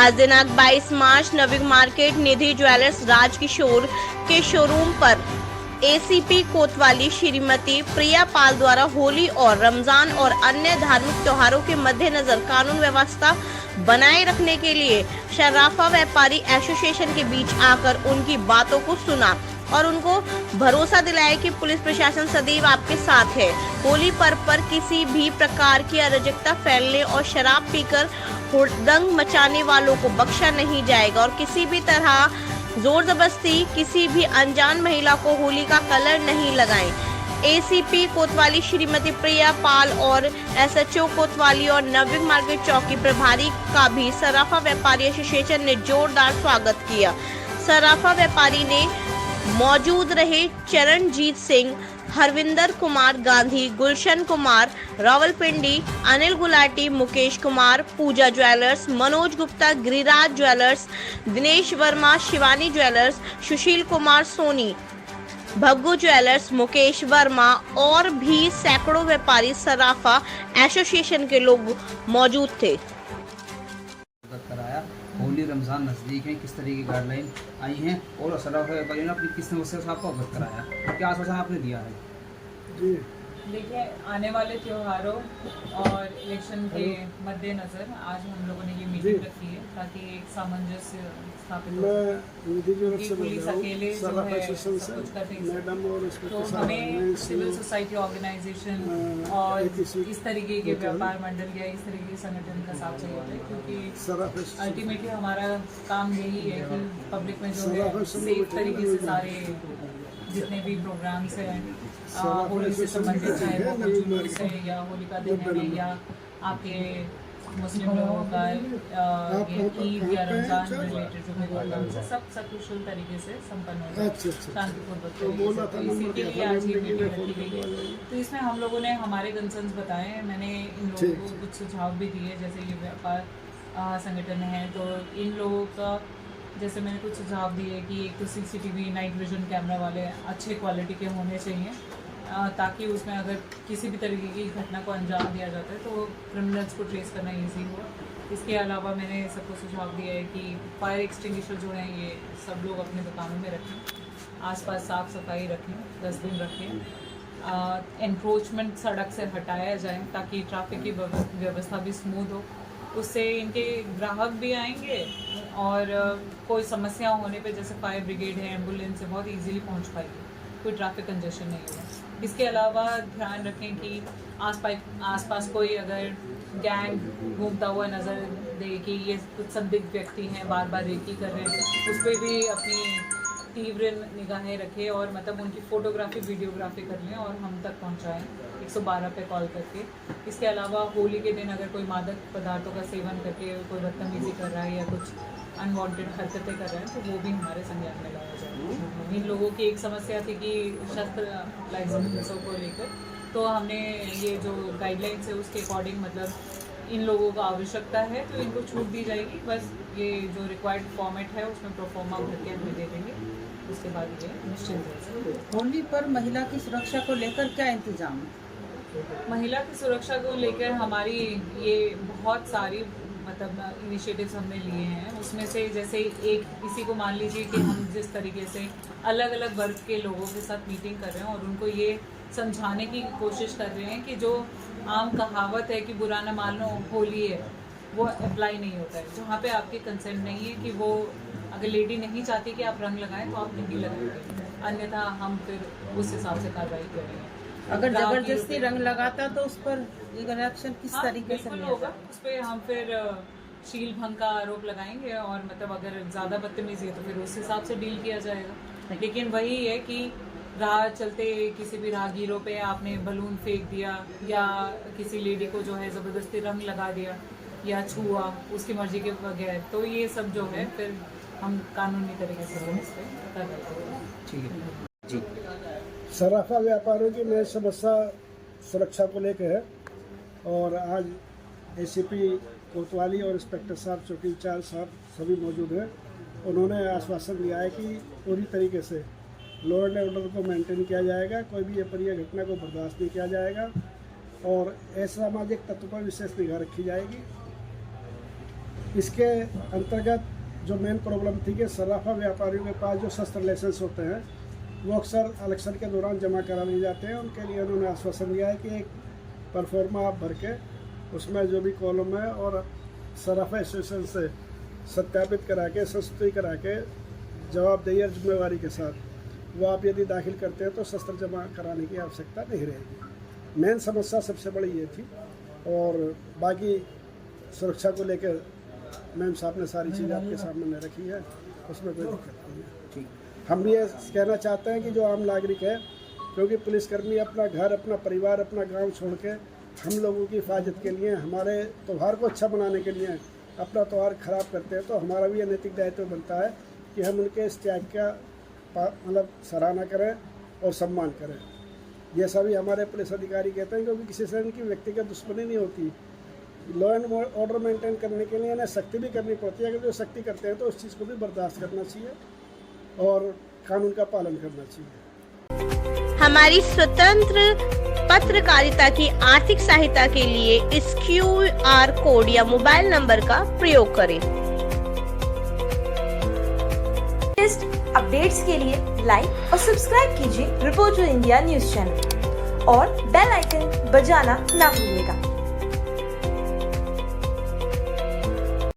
आज दिनांक 22 मार्च नवीन मार्केट निधि ज्वेलर्स राजकिशोर के शोरूम पर एसीपी कोतवाली श्रीमती प्रिया पाल द्वारा होली और रमजान और अन्य धार्मिक त्योहारों के मद्देनजर कानून व्यवस्था बनाए रखने के लिए शराफा व्यापारी एसोसिएशन के बीच आकर उनकी बातों को सुना और उनको भरोसा दिलाया कि पुलिस प्रशासन सदैव आपके साथ है। होली पर्व पर किसी भी प्रकार की अराजकता फैलने और शराब पीकर हुड़दंग मचाने वालों को बख्शा नहीं जाएगा और किसी भी तरह जोर जबरदस्ती किसी भी अनजान महिला को होली का कलर नहीं लगाएं। एसीपी कोतवाली श्रीमती प्रिया पाल और एसएचओ कोतवाली और नवीन मार्केट चौकी प्रभारी का भी सराफा व्यापारी एसोसिएशन ने जोरदार स्वागत किया। सराफा व्यापारी ने मौजूद रहे Charanjeet Singh, Harvinder Kumar Gandhi, Gulshan Kumar, Rawalpindi, Anil Gulati, Mukesh Kumar, Pooja Jewellers, Manoj Gupta, Giriraj Jewellers, Dinesh Verma, Shivani Jewellers, Sushil Kumar Soni, Bhaggu Jewellers, Mukesh Verma और भी सैकड़ों व्यापारी सराफा एसोसिएशन के लोग मौजूद थे। कराया होली रमजान नज़दीक है, किस तरह की गाइडलाइन आई हैं और सराफा व्यापारी ने अपनी किस समस्या से आपको अवगत कराया, क्या आश्वासन आपने दिया है? जी देखिए, आने वाले त्योहारों और इलेक्शन के मद्देनज़र आज हम लोगों ने ये मीटिंग रखी है ताकि एक सामंजस्य स्थापित हो। पुलिस अकेले जो है सब कुछ कर नहीं सकती, तो हमें सिविल सोसाइटी ऑर्गेनाइजेशन और इस तरीके के व्यापार मंडल या इस तरीके के संगठन का साथ चाहिए होता है, क्योंकि अल्टीमेटली हमारा काम यही है कि पब्लिक में जो है सेफ तरीके से सारे जितने भी प्रोग्राम्स हैं होली से संबंधित, चाहे वो जुलूस है या होलिका दहन है या आपके मुस्लिम लोगों का ईद या रमजान रिलेटेड जो भी प्रोग्राम्स है, सब सकुशल तरीके से संपन्न हो जाए, शांतिपूर्वक तरीके से। तो इसी के लिए आज ये मीटिंग रखी गई है। तो इसमें हम लोगों ने हमारे कंसर्न्स बताए हैं, मैंने इन लोगों को कुछ सुझाव भी दिए, जैसे ये व्यापार संगठन है तो इन लोगों का जैसे मैंने कुछ सुझाव दिए कि एक तो सीसीटीवी नाइट विजन कैमरा वाले अच्छे क्वालिटी के होने चाहिए, ताकि उसमें अगर किसी भी तरीके की घटना को अंजाम दिया जाता है तो क्रिमिनल्स को ट्रेस करना ईजी हो। इसके अलावा मैंने सबको सुझाव दिया है कि फायर एक्सटिंग्विशर जो हैं ये सब लोग अपने दुकानों में रखें, आसपास साफ़ सफाई रखें, डस्टबिन रखें, एनक्रोचमेंट सड़क से हटाया जाए ताकि ट्रैफिक की व्यवस्था भी स्मूथ हो। उससे इनके ग्राहक भी आएंगे और कोई समस्या होने पे जैसे फायर ब्रिगेड है, एम्बुलेंस है, बहुत इजीली पहुंच पाएगी, कोई ट्रैफिक कंजेशन नहीं होगा। इसके अलावा ध्यान रखें कि आसपास कोई अगर गैंग घूमता हुआ नज़र दे कि ये कुछ संदिग्ध व्यक्ति हैं, बार बार रेकी कर रहे हैं, उस पर भी अपनी तीव्र निगाहें रखें और मतलब उनकी फ़ोटोग्राफी वीडियोग्राफी कर लें और हम तक पहुंचाएं 112 पे कॉल करके। इसके अलावा होली के दिन अगर कोई मादक पदार्थों का सेवन करके कोई बदतमीजी कर रहा है या कुछ अनवांटेड हरकतें कर रहे हैं तो वो भी हमारे संज्ञान में लाया जाए। इन लोगों की एक समस्या थी कि शस्त्र लाइसेंसों को लेकर, तो हमने ये जो गाइडलाइंस है उसके अकॉर्डिंग मतलब इन लोगों को आवश्यकता है तो इनको छूट दी जाएगी। बस ये जो रिक्वायर्ड फॉर्मेट है उसमें प्रोफॉर्मा भर के हमें दे देंगे, उसके बाद ये निश्चिंत है। होली पर महिला की सुरक्षा को लेकर क्या इंतजाम है? महिला की सुरक्षा को लेकर हमारी ये बहुत सारी मतलब इनिशिएटिव्स हमने लिए हैं। उसमें से जैसे एक इसी को मान लीजिए कि हम जिस तरीके से अलग अलग वर्ग के लोगों के साथ मीटिंग कर रहे हैं और उनको ये समझाने की कोशिश कर रहे हैं कि जो आम कहावत है कि बुरा न मान लो होली है, वो अप्लाई नहीं होता है। जहाँ पे आपकी कंसेंट नहीं है कि वो अगर लेडी नहीं चाहती कि आप रंग लगाएं तो आप नहीं लगाएंगे, अन्यथा हम फिर उस हिसाब से कार्रवाई करेंगे। अगर जबरदस्ती रंग लगाता तो उस पर एक्शन किस तरीके से होगा? उस पर हम फिर शील भंग का आरोप लगाएंगे और मतलब अगर ज़्यादा बदतमीजी है तो फिर उस हिसाब से डील किया जाएगा। लेकिन वही है कि राह चलते किसी भी राहगीरों पे आपने बलून फेंक दिया या किसी लेडी को जो है ज़बरदस्ती रंग लगा दिया या छुआ उसकी मर्जी के बगैर, तो ये सब जो है फिर हम कानूनी तरीके से इस पर करते हैं। ठीक है जी। सराफा व्यापारियों की मेन समस्या सुरक्षा को लेकर है और आज एसीपी कोतवाली और इंस्पेक्टर साहब, चौकी इंचार्ज साहब सभी मौजूद हैं। उन्होंने आश्वासन दिया है कि पूरी तरीके से लॉ एंड ऑर्डर को मेंटेन किया जाएगा, कोई भी अप्रिय घटना को बर्दाश्त नहीं किया जाएगा और असामाजिक तत्व पर विशेष निगाह रखी जाएगी। इसके अंतर्गत जो मेन प्रॉब्लम थी कि सर्राफा व्यापारियों के पास जो शस्त्र लाइसेंस होते हैं वो अक्सर इलेक्शन के दौरान जमा करा लिए जाते हैं। उनके लिए उन्होंने आश्वासन दिया है कि एक परफॉर्मा आप भर के उसमें जो भी कॉलम है और सर्राफा एसोसिएशन से सत्यापित करा के संस्तुति करा के जवाबदेही और जिम्मेवारी के साथ वो आप यदि दाखिल करते हैं तो शस्त्र जमा कराने की आवश्यकता नहीं रहेगी। मेन समस्या सबसे बड़ी ये थी और बाकी सुरक्षा को लेकर मैम साहब ने सारी चीज़ आपके सामने रखी है, उसमें कोई दिक्कत नहीं है। हम भी ये कहना चाहते हैं कि जो आम नागरिक है, क्योंकि पुलिसकर्मी अपना घर, अपना परिवार, अपना गांव छोड़ के हम लोगों की हिफाजत के लिए, हमारे त्यौहार को अच्छा बनाने के लिए अपना त्यौहार खराब करते हैं, तो हमारा भी ये नैतिक दायित्व बनता है कि हम उनके इस त्याग का मतलब सराहना करें और सम्मान करें। ये सभी हमारे पुलिस अधिकारी कहते हैं, क्योंकि किसी से इनकी व्यक्तिगत दुश्मनी नहीं होती। लॉ एंड ऑर्डर मेंटेन करने के लिए इन्हें सख्ती भी करनी पड़ती है। अगर जो सख्ती करते हैं तो उस चीज़ को भी बर्दाश्त करना चाहिए और कानून का पालन करना चाहिए। हमारी स्वतंत्र पत्रकारिता की आर्थिक सहायता के लिए इस QR कोड या मोबाइल नंबर का प्रयोग करें। लेटेस्ट अपडेट्स के लिए लाइक और सब्सक्राइब कीजिए रिपोर्टर इंडिया न्यूज चैनल और बेल आइकन बजाना ना भूलिएगा।